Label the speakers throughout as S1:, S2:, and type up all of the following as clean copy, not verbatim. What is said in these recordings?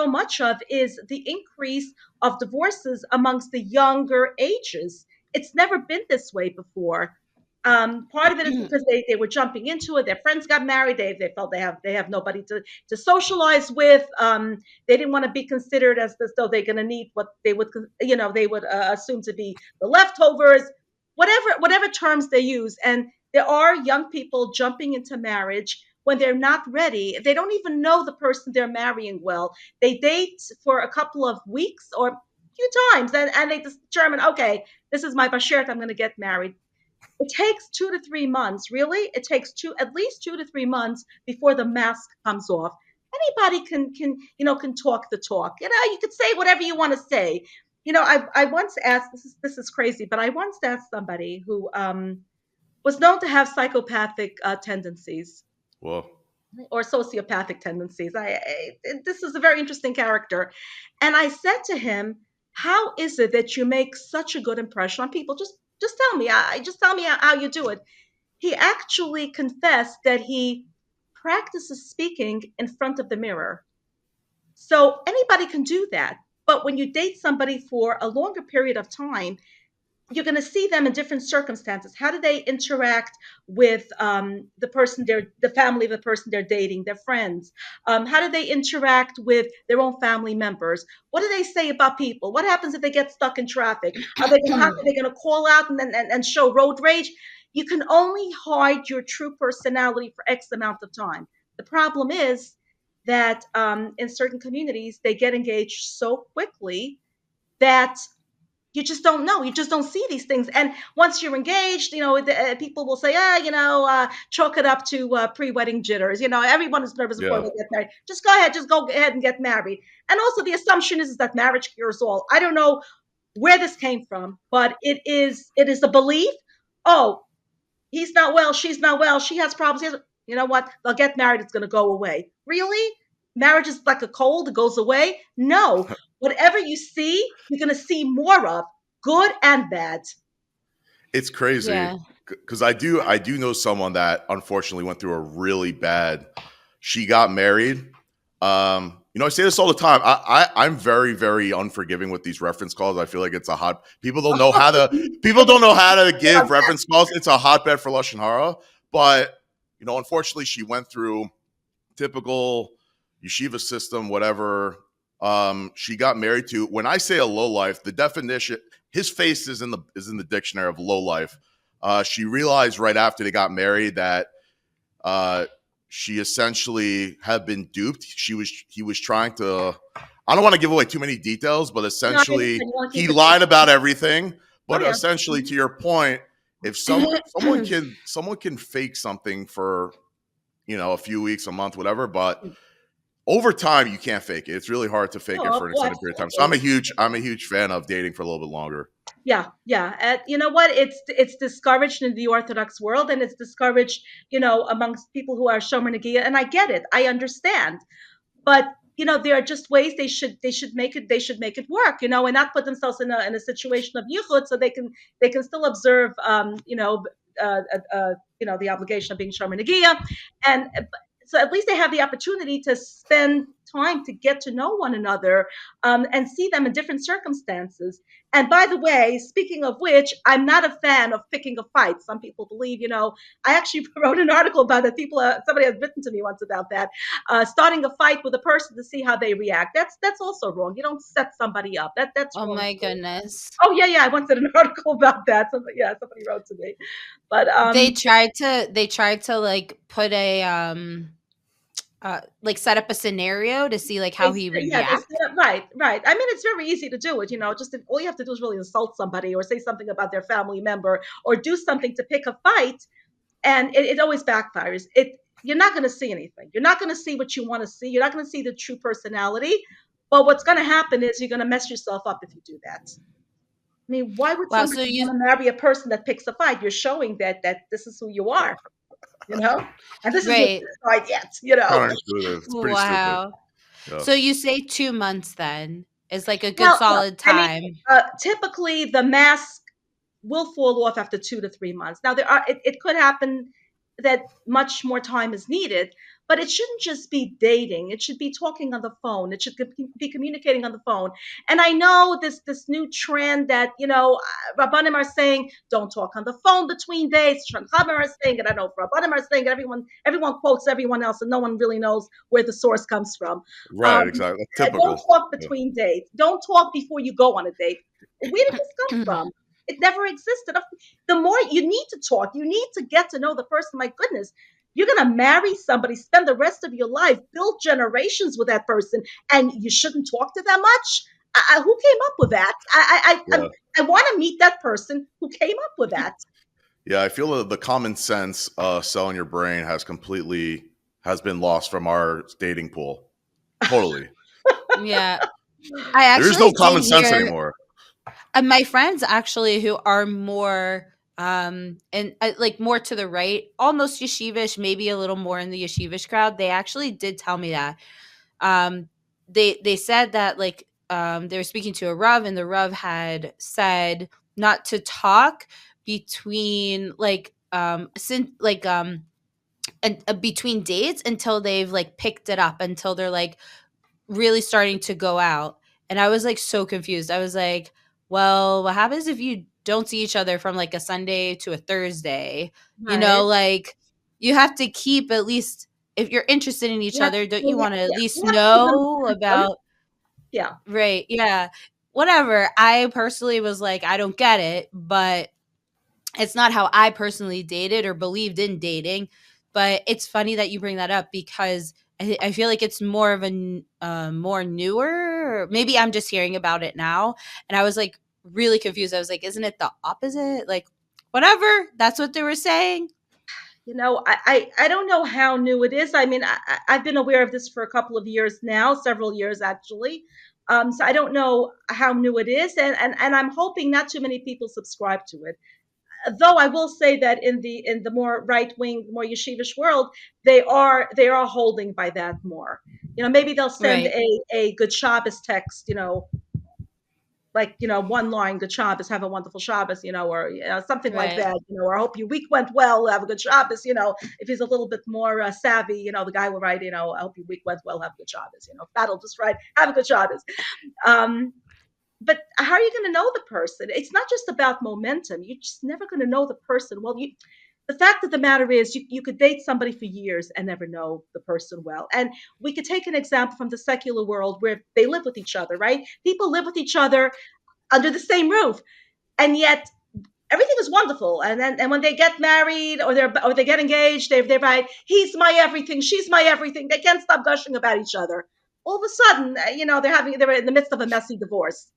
S1: so much of is the increase of divorces amongst the younger ages. It's never been this way before. Part of it is because they were jumping into it. Their friends got married. They felt they have nobody to socialize with. They didn't want to be considered as though they're going to need what they would assume to be the leftovers, whatever terms they use. And there are young people jumping into marriage when they're not ready. They don't even know the person they're marrying well. They date for a couple of weeks or a few times, and they determine, okay, this is my bashert. I'm going to get married. It takes 2 to 3 months, really. It takes at least 2 to 3 months before the mask comes off. Anybody can talk the talk. You could say whatever you want to say. I once asked. This is crazy, but I once asked somebody who was known to have psychopathic tendencies
S2: Well,
S1: or sociopathic tendencies. This is a very interesting character, and I said to him, "How is it that you make such a good impression on people? Just tell me. Just tell me how you do it." He actually confessed that he practices speaking in front of the mirror. So anybody can do that. But when you date somebody for a longer period of time, you're going to see them in different circumstances. How do they interact with the family of the person they're dating, their friends? How do they interact with their own family members? What do they say about people? What happens if they get stuck in traffic? Are they going to call out and show road rage? You can only hide your true personality for X amount of time. The problem is that in certain communities, they get engaged so quickly that you just don't know. You just don't see these things. And once you're engaged, people will say, chalk it up to pre-wedding jitters. Everyone is nervous before
S2: yeah.
S1: they get married. Just go ahead and get married. And also the assumption is that marriage cures all. I don't know where this came from, but it is a belief. Oh, he's not well, she's not well, she has problems. You know what? They'll get married, it's going to go away. Really? Marriage is like a cold, it goes away? No. Whatever you see, you're going to see more of, good and bad.
S2: It's crazy
S3: Yeah.
S2: because I do know someone that unfortunately went through a really bad. She got married. I say this all the time. I'm very, very unforgiving with these reference calls. I feel like it's a hot. People don't know how to give reference calls. It's a hotbed for lashon hara. But unfortunately, she went through typical yeshiva system, whatever. She got married to. When I say a low life, the definition, his face is in the dictionary of low life. She realized right after they got married that she essentially had been duped. He was trying to. I don't want to give away too many details, but essentially he lied about everything. But
S1: yeah.
S2: essentially, to your point, if someone can fake something for a few weeks, a month, whatever, but over time you can't fake it. It's really hard to fake it for an extended period of time. So I'm a huge fan of dating for a little bit longer.
S1: Yeah, yeah. You know what? It's discouraged in the Orthodox world, and it's discouraged, amongst people who are Shomer Negia. And I get it. I understand. But there are just ways they should make it work, and not put themselves in a situation of yichud, so they can still observe, the obligation of being Shomer Negia, and so at least they have the opportunity to spend time to get to know one another, and see them in different circumstances. And by the way, speaking of which, I'm not a fan of picking a fight. Some people believe, I actually wrote an article about it. Somebody has written to me once about that. Starting a fight with a person to see how they react. That's also wrong. You don't set somebody up. That's
S3: Oh
S1: wrong.
S3: my goodness.
S1: Oh yeah. I once did an article about that. Somebody wrote to me. But
S3: They tried to like put a like set up a scenario to see like how he would
S1: yeah, they
S3: react.
S1: set up, right, right. I mean, it's very easy to do it. Just all you have to do is really insult somebody or say something about their family member or do something to pick a fight, and it always backfires. You're not going to see anything. You're not going to see what you want to see. You're not going to see the true personality. But what's going to happen is you're going to mess yourself up if you do that. I mean, why would
S3: Wow,
S1: somebody
S3: so you
S1: want to marry a person that picks a fight? You're showing that this is who you are, and this is your
S3: right.
S1: side yet,
S2: Counterintuitive. It's pretty stupid.
S3: Wow.
S2: Yeah.
S3: So you say 2 months then is like a good
S1: Well, no,
S3: solid
S1: I mean,
S3: time.
S1: typically the mask will fall off after 2 to 3 months. Now it could happen that much more time is needed. But it shouldn't just be dating. It should be talking on the phone. It should be communicating on the phone. And I know this new trend that Rabbanim are saying don't talk on the phone between dates. Shulchan are saying it. I know Rabbanim are saying it. Everyone quotes everyone else, and no one really knows where the source comes from. Um,
S2: Right, exactly.
S1: don't
S2: Typical.
S1: talk
S2: Yeah.
S1: between dates. Don't talk before you go on a date. Where did this come from? It never existed. The more you need to talk, you need to get to know the person. My goodness, you're going to marry somebody, spend the rest of your life, build generations with that person, and you shouldn't talk to them much. Who came up with that?
S2: Yeah.
S1: I want to meet that person who came up with that.
S2: Yeah, I feel that the common sense cell in your brain has been lost from our dating pool. Totally.
S3: Yeah. I
S2: There is no
S3: actually did
S2: common sense
S3: hear
S2: anymore.
S3: my friends actually who are more and like more to the right, almost yeshivish, maybe a little more in the yeshivish crowd. They actually did tell me that. Um they said that like they were speaking to a Rav, and the Rav had said not to talk between between dates until they've like picked it up, until they're like really starting to go out. And I was like so confused. I was like, well, what happens if you don't see each other from like a Sunday to a Thursday?
S1: Right.
S3: Like you have to keep at least, if you're interested in each
S1: You have to,
S3: other, don't you
S1: yeah,
S3: want to at
S1: yeah.
S3: least
S1: You have to give them
S3: know
S1: momentum.
S3: about,
S1: Yeah.
S3: right? Yeah. Whatever. I personally was like, I don't get it, but it's not how I personally dated or believed in dating. But it's funny that you bring that up, because I feel like it's more of more newer. Or maybe I'm just hearing about it now, and I was like really confused. I was like, isn't it the opposite? Like, whatever. That's what they were saying.
S1: I don't know how new it is. I mean, I've been aware of this for a couple of years now, several years actually. So I don't know how new it is, and I'm hoping not too many people subscribe to it. Though I will say that in the more right wing, more yeshivish world, they are holding by that more. Maybe they'll send
S3: Right.
S1: a good Shabbos text, like one line, good Shabbos, have a wonderful Shabbos, or something like
S3: Right.
S1: that, or I hope your week went well, have a good Shabbos. If he's a little bit more savvy, the guy will write, I hope your week went well, have a good Shabbos. If that'll just write, have a good Shabbos. um, but how are you going to know the person? It's not just about momentum. You're just never going to know the person. Well, the fact of the matter is, you could date somebody for years and never know the person well. And we could take an example from the secular world where they live with each other, right? People live with each other under the same roof, and yet everything is wonderful. And when they get married, or they get engaged, they're right. He's my everything. She's my everything. They can't stop gushing about each other. All of a sudden, they're in the midst of a messy divorce.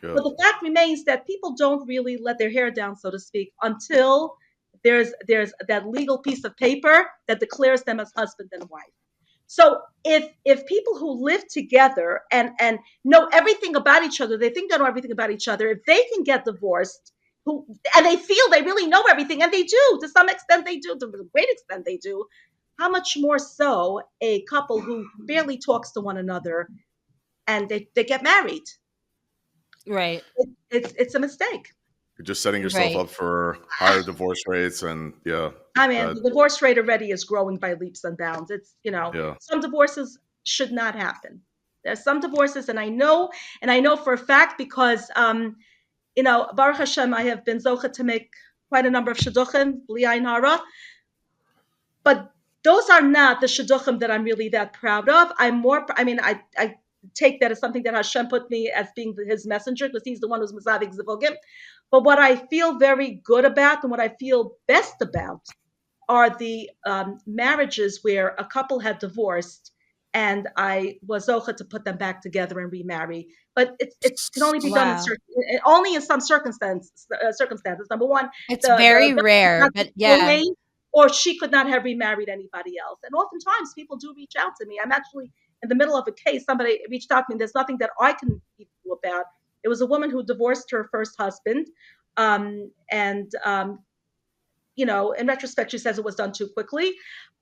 S2: Yeah.
S1: But the fact remains that people don't really let their hair down, so to speak, until there's that legal piece of paper that declares them as husband and wife. So if people who live together and know everything about each other, they think they know everything about each other. If they can get divorced, who and they feel they really know everything, and they do to some extent, they do to a great extent, they do. How much more so a couple who barely talks to one another and they get married?
S3: Right.
S1: It's a mistake.
S2: You're just setting yourself
S3: Right.
S2: up for higher divorce rates, and yeah,
S1: I mean,
S2: that
S1: the divorce rate already is growing by leaps and bounds.
S2: yeah.
S1: Some divorces should not happen. There's some divorces, and I know for a fact because, Baruch Hashem, I have been zocha to make quite a number of shidduchim, bli ayin hara, but those are not the shidduchim that I'm really that proud of. I mean, I take that as something that Hashem put me as being his messenger, because he's the one who's mazavik zivogim. But what I feel very good about and what I feel best about are the marriages where a couple had divorced and I was zocha to put them back together and remarry. But it can only be done
S3: Wow.
S1: only in some circumstances. Number one,
S3: It's
S1: the
S3: very
S1: guy could
S3: rare,
S1: not
S3: but yeah.
S1: be, or she could not have remarried anybody else. And oftentimes people do reach out to me. I'm actually in the middle of a case. Somebody reached out to me. And there's nothing that I can do about. It was a woman who divorced her first husband, and in retrospect, she says it was done too quickly,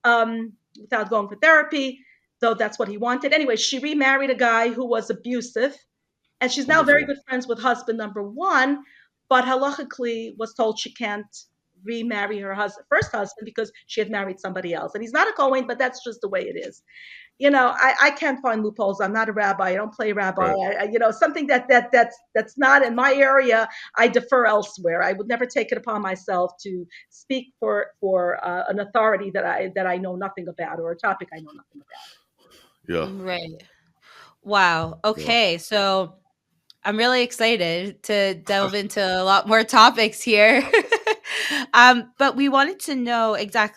S1: without going for therapy, though that's what he wanted. Anyway, she remarried a guy who was abusive, and she's now very
S2: Wonderful.
S1: good friends with husband number one, but halachically was told she can't remarry her first husband because she had married somebody else. And he's not a Cohen, but that's just the way it is. I can't find loopholes. I'm not a rabbi. I don't play rabbi.
S2: Right.
S1: Something that's not in my area, I defer elsewhere. I would never take it upon myself to speak for an authority that I know nothing about, or a topic I know nothing about.
S2: Yeah.
S3: Right. Wow.
S2: Yeah.
S3: Okay. So I'm really excited to delve into a lot more topics here. But we wanted to know exactly